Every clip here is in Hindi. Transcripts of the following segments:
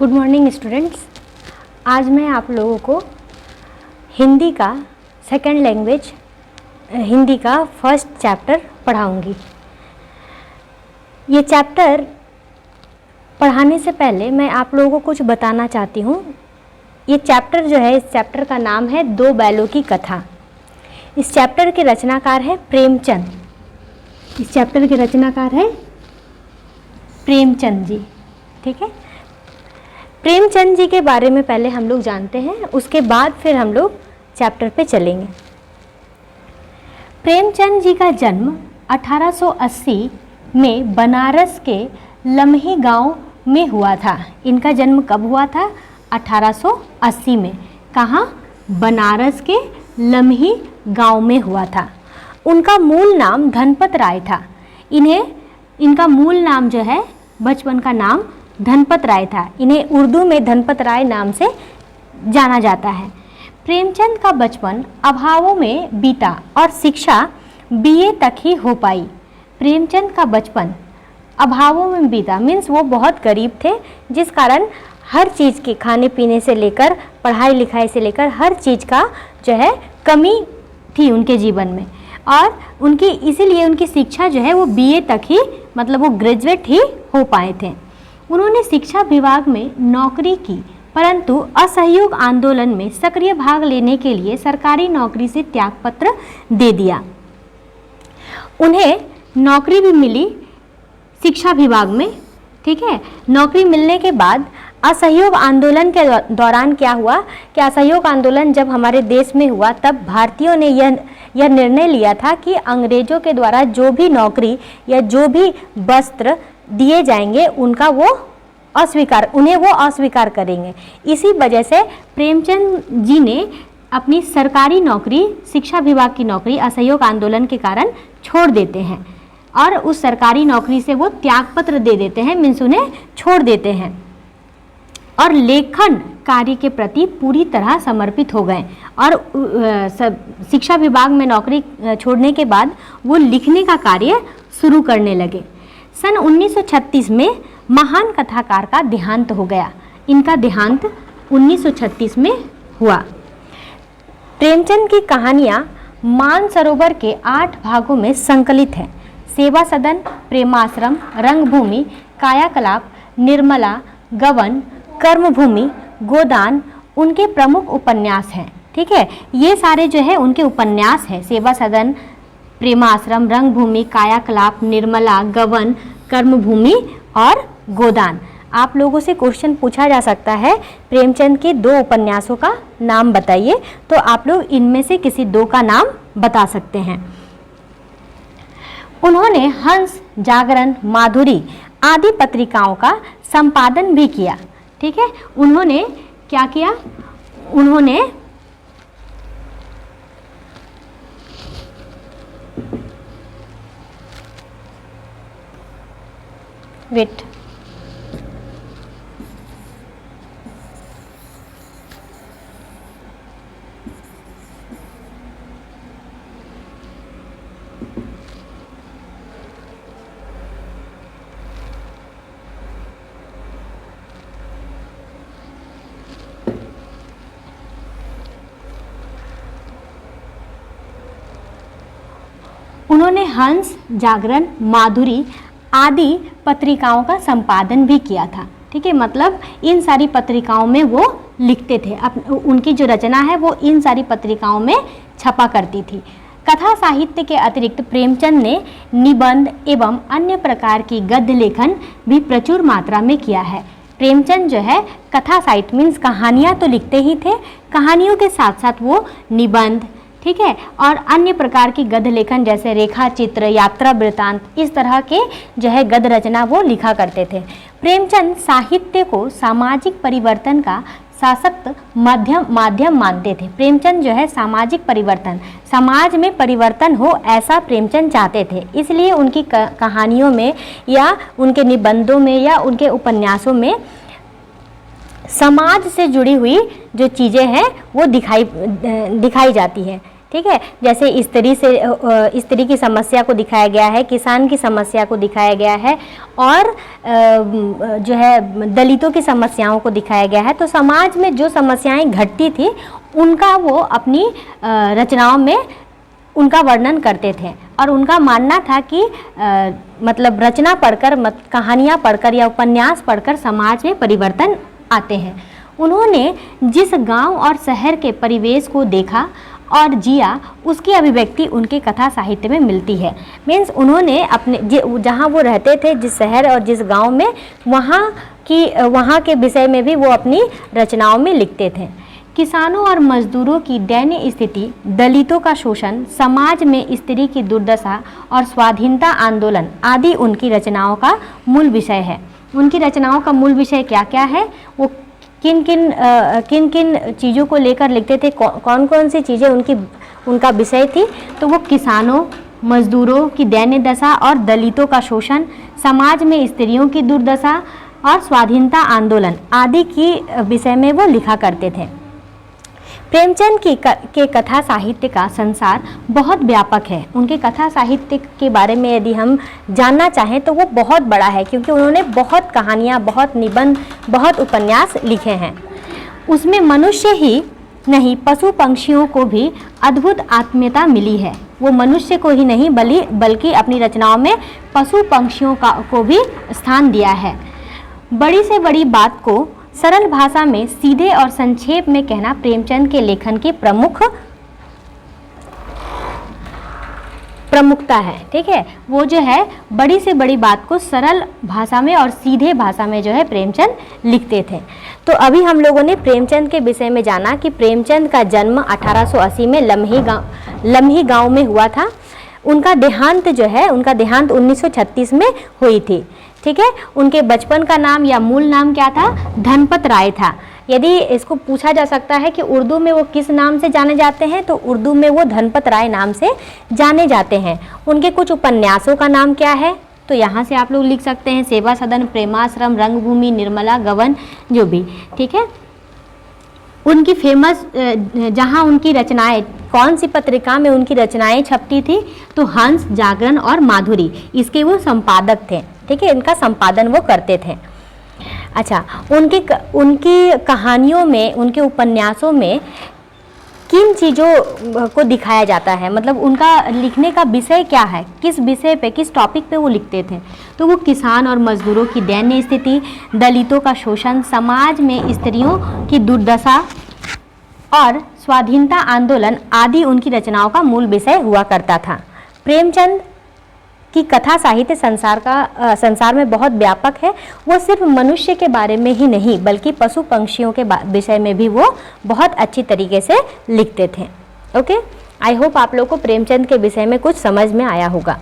Good morning students. आज मैं आप लोगों को हिंदी का सेकंड लैंग्वेज हिंदी का फर्स्ट चैप्टर पढ़ाऊंगी। ये चैप्टर पढ़ाने से पहले मैं आप लोगों को कुछ बताना चाहती हूँ। ये चैप्टर जो है, इस चैप्टर का नाम है दो बैलों की कथा। इस चैप्टर के रचनाकार है प्रेमचंद। इस चैप्टर के रचनाकार है प्रेमचंद जी। ठीक है, प्रेमचंद जी के बारे में पहले हम लोग जानते हैं, उसके बाद फिर हम लोग चैप्टर पे चलेंगे। प्रेमचंद जी का जन्म 1880 में बनारस के लम्ही गांव में हुआ था। इनका जन्म कब हुआ था? 1880 में। कहाँ? बनारस के लम्ही गांव में हुआ था। उनका मूल नाम धनपत राय था। इनका मूल नाम जो है, बचपन का नाम धनपत राय था। इन्हें उर्दू में धनपत राय नाम से जाना जाता है। प्रेमचंद का बचपन अभावों में बीता और शिक्षा बीए तक ही हो पाई। प्रेमचंद का बचपन अभावों में बीता मीन्स वो बहुत गरीब थे, जिस कारण हर चीज़ के खाने पीने से लेकर पढ़ाई लिखाई से लेकर हर चीज़ का जो है कमी थी उनके जीवन में। और इसीलिए उनकी शिक्षा जो है वो बीए तक ही, मतलब वो ग्रेजुएट ही हो पाए थे। उन्होंने शिक्षा विभाग में नौकरी की, परंतु असहयोग आंदोलन में सक्रिय भाग लेने के लिए सरकारी नौकरी से त्यागपत्र दे दिया। उन्हें नौकरी भी मिली शिक्षा विभाग में। ठीक है, नौकरी मिलने के बाद असहयोग आंदोलन के दौरान क्या हुआ कि असहयोग आंदोलन जब हमारे देश में हुआ, तब भारतीयों ने यह निर्णय लिया था कि अंग्रेजों के द्वारा जो भी नौकरी या जो भी वस्त्र दिए जाएंगे उन्हें वो अस्वीकार करेंगे। इसी वजह से प्रेमचंद जी ने अपनी सरकारी नौकरी, शिक्षा विभाग की नौकरी असहयोग आंदोलन के कारण छोड़ देते हैं और उस सरकारी नौकरी से वो त्यागपत्र दे देते हैं, मीन्स उन्हें छोड़ देते हैं और लेखन कार्य के प्रति पूरी तरह समर्पित हो गए। और शिक्षा विभाग में नौकरी छोड़ने के बाद वो लिखने का कार्य शुरू करने लगे। सन 1936 में महान कथाकार का देहांत हो गया। इनका देहांत 1936 में हुआ। प्रेमचंद की कहानियाँ मानसरोवर के 8 भागों में संकलित हैं। सेवा सदन, प्रेमाश्रम, रंगभूमि, कायाकलाप, निर्मला, गवन, कर्मभूमि, गोदान उनके प्रमुख उपन्यास हैं। ठीक है, ये सारे जो है उनके उपन्यास हैं। सेवा सदन, प्रेमाश्रम, रंगभूमि, कायाकलाप, निर्मला, गवन, कर्मभूमि और गोदान। आप लोगों से क्वेश्चन पूछा जा सकता है, प्रेमचंद के 2 उपन्यासों का नाम बताइए, तो आप लोग इनमें से किसी 2 का नाम बता सकते हैं। उन्होंने हंस, जागरण, माधुरी आदि पत्रिकाओं का संपादन भी किया। ठीक है, उन्होंने क्या किया? उन्होंने वेट उन्होंने हंस, जागरण, माधुरी आदि पत्रिकाओं का संपादन भी किया था। ठीक है, मतलब इन सारी पत्रिकाओं में वो लिखते थे। उनकी जो रचना है वो इन सारी पत्रिकाओं में छपा करती थी। कथा साहित्य के अतिरिक्त प्रेमचंद ने निबंध एवं अन्य प्रकार की गद्य लेखन भी प्रचुर मात्रा में किया है। प्रेमचंद जो है कथा साहित्य मीन्स कहानियाँ तो लिखते ही थे, कहानियों के साथ साथ वो निबंध, ठीक है, और अन्य प्रकार की गद्य लेखन जैसे रेखा चित्र, यात्रा वृत्तांत, इस तरह के जो है गद्य रचना वो लिखा करते थे। प्रेमचंद साहित्य को सामाजिक परिवर्तन का सशक्त माध्यम मानते थे। प्रेमचंद जो है सामाजिक परिवर्तन, समाज में परिवर्तन हो ऐसा प्रेमचंद चाहते थे। इसलिए उनकी कहानियों में या उनके निबंधों में या उनके उपन्यासों में समाज से जुड़ी हुई जो चीज़ें हैं वो दिखाई जाती है। ठीक है। जैसे स्त्री की समस्या को दिखाया गया है, किसान की समस्या को दिखाया गया है, और जो है दलितों की समस्याओं को दिखाया गया है। तो समाज में जो समस्याएं घटती थी उनका वो अपनी रचनाओं में उनका वर्णन करते थे, और उनका मानना था कि मतलब रचना पढ़कर, कहानियाँ पढ़कर या उपन्यास पढ़कर समाज में परिवर्तन आते हैं। उन्होंने जिस गांव और शहर के परिवेश को देखा और जिया, उसकी अभिव्यक्ति उनके कथा साहित्य में मिलती है। मीन्स उन्होंने अपने जहाँ वो रहते थे, जिस शहर और जिस गांव में, वहाँ के विषय में भी वो अपनी रचनाओं में लिखते थे। किसानों और मजदूरों की दयनीय स्थिति, दलितों का शोषण, समाज में स्त्री की दुर्दशा और स्वाधीनता आंदोलन आदि उनकी रचनाओं का मूल विषय है। उनकी रचनाओं का मूल विषय क्या क्या है, वो किन किन चीज़ों को लेकर लिखते थे, कौन कौन सी चीज़ें उनका विषय थी, तो वो किसानों, मजदूरों की दयनीय दशा और दलितों का शोषण, समाज में स्त्रियों की दुर्दशा और स्वाधीनता आंदोलन आदि की विषय में वो लिखा करते थे। प्रेमचंद के कथा साहित्य का संसार बहुत व्यापक है। उनके कथा साहित्य के बारे में यदि हम जानना चाहें तो वो बहुत बड़ा है, क्योंकि उन्होंने बहुत कहानियाँ, बहुत निबंध, बहुत उपन्यास लिखे हैं। उसमें मनुष्य ही नहीं, पशु पंक्षियों को भी अद्भुत आत्मीयता मिली है। वो मनुष्य को ही नहीं बल्कि अपनी रचनाओं में पशु पंक्षियों को भी स्थान दिया है। बड़ी से बड़ी बात को सरल भाषा में सीधे और संक्षेप में कहना प्रेमचंद के लेखन की प्रमुखता है। ठीक है, वो जो है बड़ी से बड़ी बात को सरल भाषा में और सीधे भाषा में जो है प्रेमचंद लिखते थे। तो अभी हम लोगों ने प्रेमचंद के विषय में जाना कि प्रेमचंद का जन्म 1880 में लम्ही गांव में हुआ था। उनका देहांत 1936 में हुई थी। ठीक है, उनके बचपन का नाम या मूल नाम क्या था, धनपत राय था। यदि इसको पूछा जा सकता है कि उर्दू में वो किस नाम से जाने जाते हैं, तो उर्दू में वो धनपत राय नाम से जाने जाते हैं। उनके कुछ उपन्यासों का नाम क्या है, तो यहाँ से आप लोग लिख सकते हैं, सेवा सदन, प्रेमाश्रम, रंगभूमि, निर्मला, गवन, जो भी। ठीक है, उनकी फेमस जहाँ उनकी रचनाएं, कौन सी पत्रिका में उनकी रचनाएं छपती थी, तो हंस, जागरण और माधुरी, इसके वो संपादक थे। ठीक है, इनका संपादन वो करते थे। अच्छा, उनकी कहानियों में, उनके उपन्यासों में किन चीज़ों को दिखाया जाता है, मतलब उनका लिखने का विषय क्या है, किस विषय पे, किस टॉपिक पे वो लिखते थे, तो वो किसान और मजदूरों की दयनीय स्थिति, दलितों का शोषण, समाज में स्त्रियों की दुर्दशा और स्वाधीनता आंदोलन आदि उनकी रचनाओं का मूल विषय हुआ करता था। प्रेमचंद की कथा साहित्य संसार में बहुत व्यापक है। वो सिर्फ मनुष्य के बारे में ही नहीं बल्कि पशु पंक्षियों के विषय में भी वो बहुत अच्छी तरीके से लिखते थे। ओके, आई होप आप लोग को प्रेमचंद के विषय में कुछ समझ में आया होगा।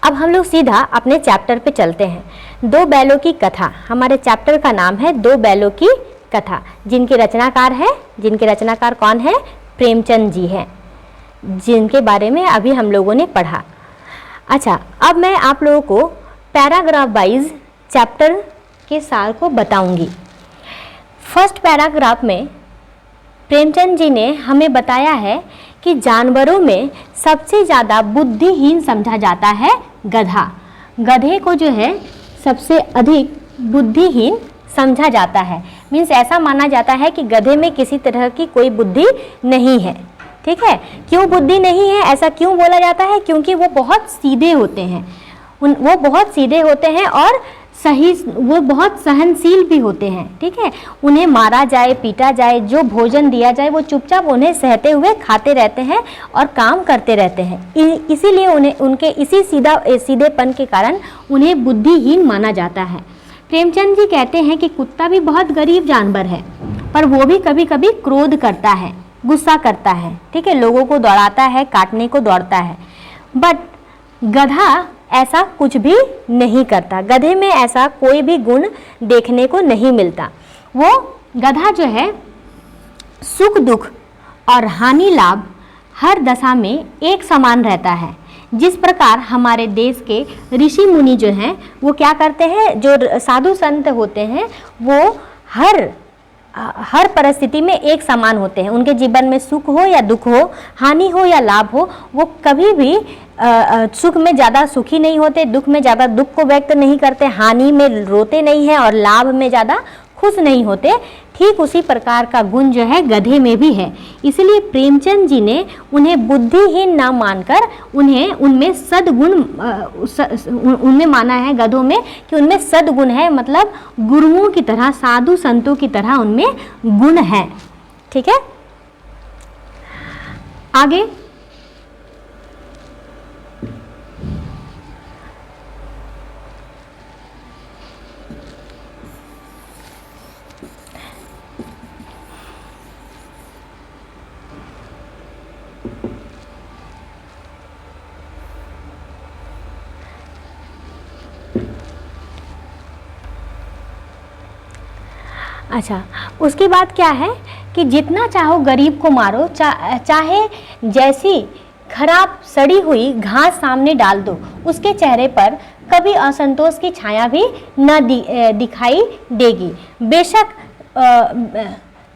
अब हम लोग सीधा अपने चैप्टर पे चलते हैं। दो बैलों की कथा, हमारे चैप्टर का नाम है दो बैलों की कथा, जिनके रचनाकार कौन है, प्रेमचंद जी हैं, जिनके बारे में अभी हम लोगों ने पढ़ा। अच्छा, अब मैं आप लोगों को पैराग्राफ वाइज चैप्टर के सार को बताऊंगी। फर्स्ट पैराग्राफ में प्रेमचंद जी ने हमें बताया है कि जानवरों में सबसे ज़्यादा बुद्धिहीन समझा जाता है गधा। गधे को जो है सबसे अधिक बुद्धिहीन समझा जाता है। मीन्स ऐसा माना जाता है कि गधे में किसी तरह की कोई बुद्धि नहीं है। ठीक है, क्यों बुद्धि नहीं है, ऐसा क्यों बोला जाता है, क्योंकि वो बहुत सीधे होते हैं। वो बहुत सीधे होते हैं और वो बहुत सहनशील भी होते हैं। ठीक है, उन्हें मारा जाए, पीटा जाए, जो भोजन दिया जाए, वो चुपचाप उन्हें सहते हुए खाते रहते हैं और काम करते रहते हैं। इसीलिए उन्हें उनके इसी सीधेपन के कारण उन्हें बुद्धिहीन माना जाता है। प्रेमचंद जी कहते हैं कि कुत्ता भी बहुत गरीब जानवर है, पर वो भी कभी कभी क्रोध करता है, गुस्सा करता है। ठीक है, लोगों को दौड़ाता है, काटने को दौड़ता है। बट गधा ऐसा कुछ भी नहीं करता। गधे में ऐसा कोई भी गुण देखने को नहीं मिलता। वो गधा जो है सुख दुख और हानि लाभ हर दशा में एक समान रहता है। जिस प्रकार हमारे देश के ऋषि मुनि जो हैं वो क्या करते हैं, जो साधु संत होते हैं, वो हर हर परिस्थिति में एक समान होते हैं। उनके जीवन में सुख हो या दुख हो, हानि हो या लाभ हो, वो कभी भी सुख में ज़्यादा सुखी नहीं होते, दुख में ज़्यादा दुख को व्यक्त नहीं करते, हानि में रोते नहीं हैं और लाभ में ज़्यादा खुश नहीं होते। ठीक उसी प्रकार का गुण जो है गधे में भी है। इसलिए प्रेमचंद जी ने उन्हें बुद्धिहीन ना मानकर उन्हें उनमें सद्गुण उनमें माना है, गधों में, कि उनमें सद्गुण है, मतलब गुरुओं की तरह, साधु संतों की तरह उनमें गुण है। ठीक है, आगे अच्छा, उसके बाद क्या है कि जितना चाहो गरीब को मारो, चाहे जैसी खराब सड़ी हुई घास सामने डाल दो, उसके चेहरे पर कभी असंतोष की छाया भी न दिखाई देगी। बेशक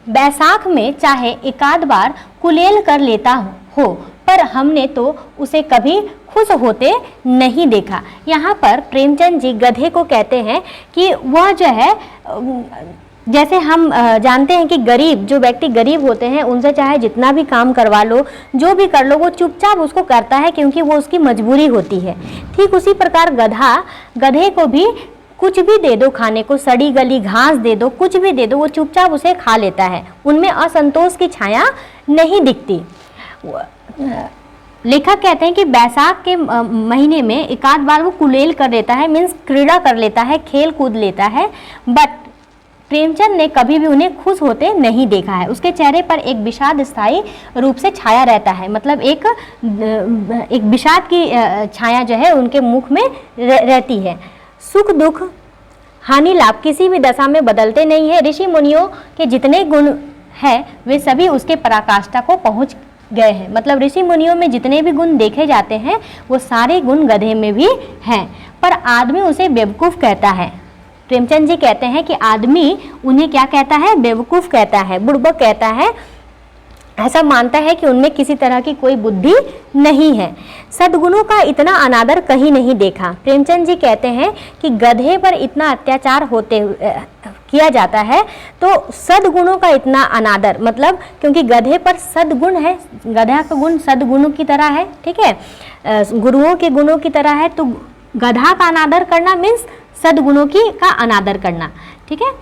बैसाख में चाहे एकाध बार कुलेल कर लेता हो, पर हमने तो उसे कभी खुश होते नहीं देखा। यहाँ पर प्रेमचंद जी गधे को कहते हैं कि वह जो है, जैसे हम जानते हैं कि गरीब, जो व्यक्ति गरीब होते हैं, उनसे चाहे जितना भी काम करवा लो, जो भी कर लो, वो चुपचाप उसको करता है, क्योंकि वो उसकी मजबूरी होती है। ठीक उसी प्रकार गधे को भी कुछ भी दे दो खाने को, सड़ी गली घास दे दो, कुछ भी दे दो, वो चुपचाप उसे खा लेता है। उनमें असंतोष की छाया नहीं दिखती। लेखक कहते हैं कि बैसाख के महीने में एकाध बार वो कुलेल कर लेता है, मीन्स क्रीड़ा कर लेता है, खेल कूद लेता है, बट प्रेमचंद ने कभी भी उन्हें खुश होते नहीं देखा है। उसके चेहरे पर एक विषाद स्थायी रूप से छाया रहता है, मतलब एक विषाद की छाया जो है उनके मुख में रहती है। सुख दुख हानि लाभ किसी भी दशा में बदलते नहीं है। ऋषि मुनियों के जितने गुण हैं वे सभी उसके पराकाष्ठा को पहुंच गए हैं, मतलब ऋषि मुनियों में जितने भी गुण देखे जाते हैं वो सारे गुण गधे में भी हैं, पर आदमी उसे बेवकूफ़ कहता है। प्रेमचंद जी कहते हैं कि आदमी उन्हें क्या कहता है? बेवकूफ़ कहता है, बुड़बक कहता है, ऐसा मानता है कि उनमें किसी तरह की कोई बुद्धि नहीं है। सद्गुणों का इतना अनादर कहीं नहीं देखा। प्रेमचंद जी कहते हैं कि गधे पर इतना अत्याचार किया जाता है, तो सद्गुणों का इतना अनादर, मतलब क्योंकि गधे पर सद्गुण है, गधा का गुण सद्गुणों की तरह है, ठीक है, गुरुओं के गुणों की तरह है, तो गधा का अनादर करना मीन्स सद्गुणों की का अनादर करना, ठीक है।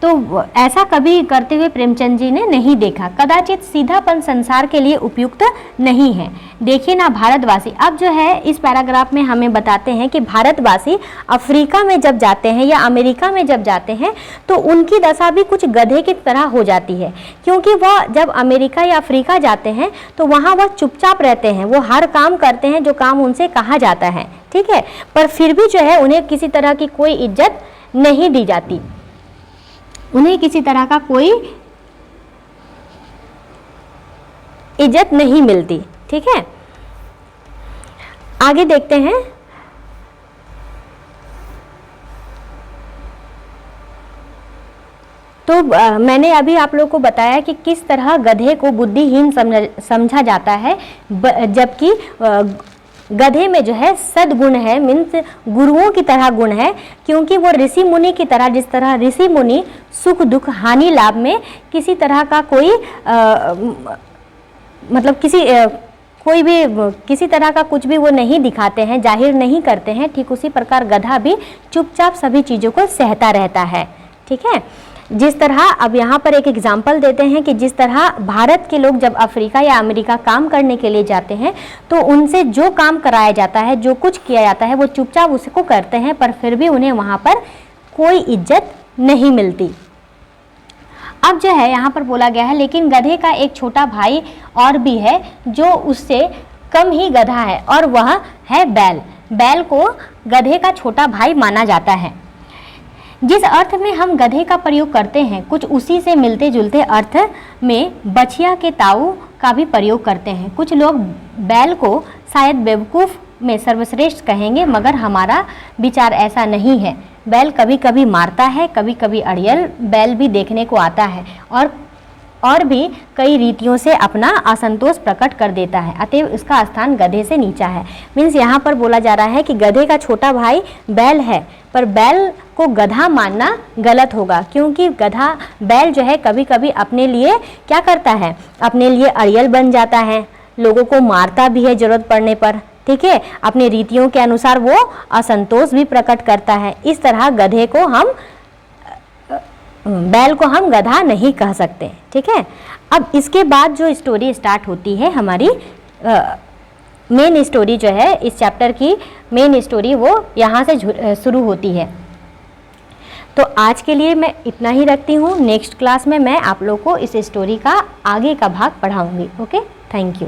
तो ऐसा कभी करते हुए प्रेमचंद जी ने नहीं देखा। कदाचित सीधापन संसार के लिए उपयुक्त नहीं है। देखिए ना भारतवासी, अब जो है इस पैराग्राफ में हमें बताते हैं कि भारतवासी अफ्रीका में जब जाते हैं या अमेरिका में जब जाते हैं तो उनकी दशा भी कुछ गधे की तरह हो जाती है, क्योंकि वह जब अमेरिका या अफ्रीका जाते हैं तो वहाँ वह चुपचाप रहते हैं, वो हर काम करते हैं जो काम उनसे कहा जाता है, ठीक है, पर फिर भी जो है उन्हें किसी तरह की कोई इज्जत नहीं दी जाती, उन्हें किसी तरह का कोई इज्जत नहीं मिलती, ठीक है। आगे देखते हैं। तो मैंने अभी आप लोगों को बताया कि किस तरह गधे को बुद्धिहीन समझा जाता है, जबकि गधे में जो है सद्गुण है, मीन्स गुरुओं की तरह गुण है, क्योंकि वो ऋषि मुनि की तरह, जिस तरह ऋषि मुनि सुख दुख हानि लाभ में किसी तरह का कोई मतलब कोई भी किसी तरह का कुछ भी वो नहीं दिखाते हैं, जाहिर नहीं करते हैं, ठीक उसी प्रकार गधा भी चुपचाप सभी चीज़ों को सहता रहता है, ठीक है। जिस तरह अब यहाँ पर एक एग्जाम्पल देते हैं कि जिस तरह भारत के लोग जब अफ्रीका या अमेरिका काम करने के लिए जाते हैं तो उनसे जो काम कराया जाता है, जो कुछ किया जाता है, वो चुपचाप उसको करते हैं, पर फिर भी उन्हें वहाँ पर कोई इज्जत नहीं मिलती। अब जो है यहाँ पर बोला गया है, लेकिन गधे का एक छोटा भाई और भी है जो उससे कम ही गधा है, और वह है बैल। बैल को गधे का छोटा भाई माना जाता है। जिस अर्थ में हम गधे का प्रयोग करते हैं, कुछ उसी से मिलते जुलते अर्थ में बछिया के ताऊ का भी प्रयोग करते हैं। कुछ लोग बैल को शायद बेवकूफ़ में सर्वश्रेष्ठ कहेंगे, मगर हमारा विचार ऐसा नहीं है। बैल कभी कभी मारता है, कभी कभी अड़ियल बैल भी देखने को आता है और भी कई रीतियों से अपना असंतोष प्रकट कर देता है, अतएव उसका स्थान गधे से नीचा है। मीन्स यहाँ पर बोला जा रहा है कि गधे का छोटा भाई बैल है, पर बैल को गधा मानना गलत होगा, क्योंकि बैल जो है कभी कभी अपने लिए क्या करता है, अपने लिए अड़ियल बन जाता है, लोगों को मारता भी है जरूरत पड़ने पर, ठीक है। अपने रीतियों के अनुसार वो असंतोष भी प्रकट करता है। इस तरह बैल को हम गधा नहीं कह सकते, ठीक है। अब इसके बाद जो स्टोरी स्टार्ट होती है, हमारी मेन स्टोरी जो है, इस चैप्टर की मेन स्टोरी वो यहाँ से शुरू होती है। तो आज के लिए मैं इतना ही रखती हूँ। नेक्स्ट क्लास में मैं आप लोग को इस स्टोरी का आगे का भाग पढ़ाऊँगी। Okay, thank you.